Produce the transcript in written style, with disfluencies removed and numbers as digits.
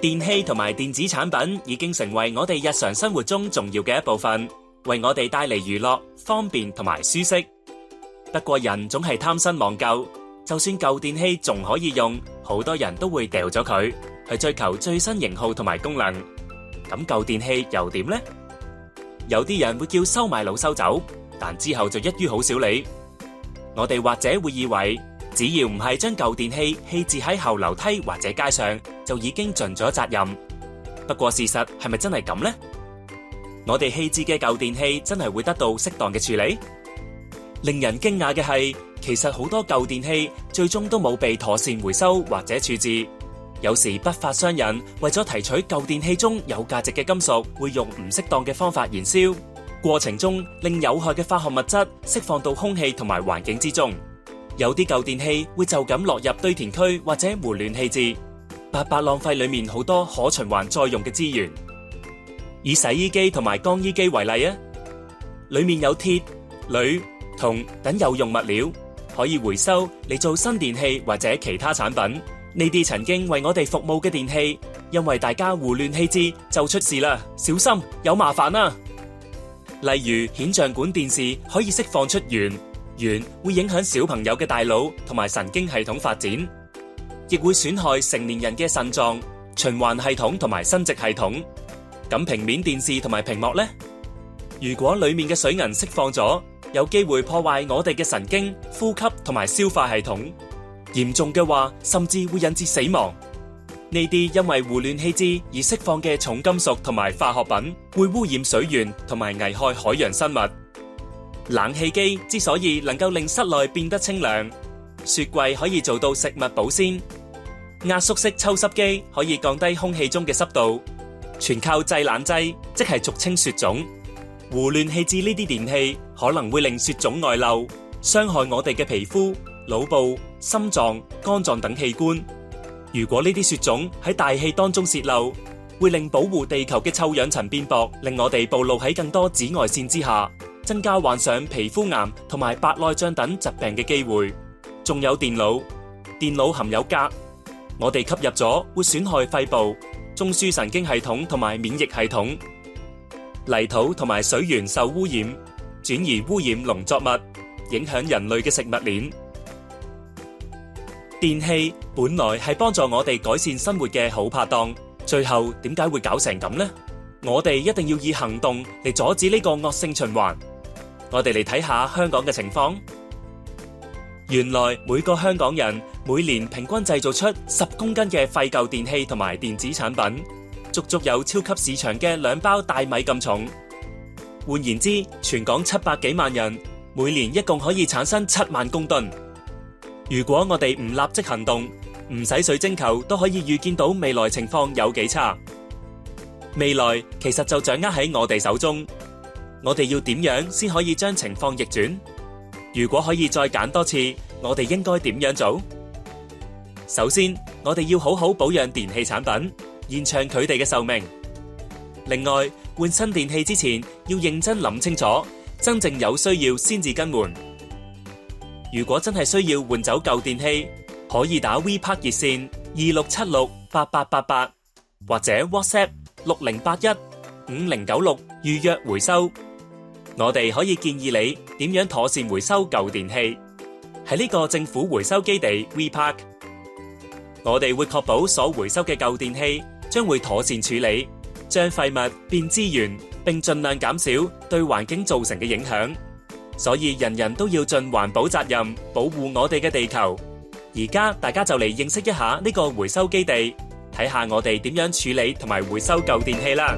電器同埋電子產品已經成為我哋日常生活中重要嘅一部分，為我哋帶嚟娛樂、方便同埋舒適。不過人總係貪新忘舊，就算舊電器仲可以用，好多人都會掉咗佢，去追求最新型號同埋功能。咁舊電器又點呢？有啲人會叫收買佬收走，但之後就一於好少理。我哋或者會以為，只要唔係將舊電器棄置喺後樓梯或者街上，就已經盡咗責任。不過事實係咪真係咁呢？我哋棄置嘅舊電器真係會得到適當嘅處理？令人驚訝嘅係，其實好多舊電器最終都冇被妥善回收或者處置。有時不法商人為咗提取舊電器中有價值嘅金屬，會用唔適當嘅方法燃燒，過程中令有害嘅化學物質釋放到空氣同埋環境之中。有啲舊電器會就咁落入堆填區或者胡亂棄置，白白浪費裏面好多可循環再用嘅資源。以洗衣機同埋乾衣機為例啊，裏面有鐵、鋁、銅等有用物料，可以回收嚟做新電器或者其他產品。呢啲曾經為我哋服務嘅電器，因為大家胡亂棄置就出事啦，小心有麻煩啦。例如顯像管電視可以釋放出鉛會影響小朋友嘅大腦同埋神經系統發展，亦會損害成年人嘅腎臟、循環系統同埋生殖系統。咁平面電視同埋屏幕呢？如果裏面嘅水銀釋放咗，有機會破壞我哋嘅神經、呼吸同埋消化系統，嚴重嘅話甚至會引致死亡。呢啲因為胡亂棄置而釋放嘅重金屬同埋化學品，會污染水源同埋危害海洋生物。冷氣機之所以能夠令室內變得清涼，雪櫃可以做到食物保鮮，壓縮式抽濕機可以降低空氣中嘅濕度，全靠製冷劑，即係俗稱雪種。胡亂棄置呢啲電器可能會令雪種外漏，傷害我哋嘅皮膚、腦部、心臟、肝臟等器官。如果呢啲雪種喺大氣當中洩漏，會令保護地球嘅臭氧層變薄，令我哋暴露喺更多紫外線之下，增加患上皮膚癌同埋白內障等疾病嘅機會。仲有電腦含有鎘，我哋吸入咗會損害肺部、中樞神經系統同埋免疫系統。泥土同埋水源受污染，轉移污染農作物，影響人類嘅食物鏈。電器本來係幫助我哋改善生活嘅好拍檔，最後點解會搞成咁呢？我哋一定要以行動嚟阻止呢個惡性循環。我哋嚟睇下香港嘅情況。原來每個香港人每年平均製造出10公斤嘅廢舊電器同埋電子產品，足足有超級市場嘅2包大米咁重。換言之，全港700幾萬人每年一共可以產生7萬公噸。如果我哋唔立即行動，唔使水晶球都可以預見到未來情況有幾差。未來其實就掌握喺我哋手中，我哋要點樣先可以將情況逆轉？如果可以再揀多次，我哋應該點樣做？首先，我哋要好好保養電器產品，延長佢哋嘅壽命。另外，換新電器之前要認真諗清楚，真正有需要先至更換。如果真係需要換走舊電器，可以打 VPark 熱線26768888或者 WhatsApp 60815096預約回收。我哋可以建議你點樣妥善回收舊電器。喺呢個政府回收基地 VPark， 我哋會確保所回收嘅舊電器將會妥善處理，將廢物變資源，並盡量減少對環境造成嘅影響。所以人人都要盡環保責任，保護我哋嘅地球。而家大家就嚟認識一下呢個回收基地，睇下我哋點樣處理同埋回收舊電器啦。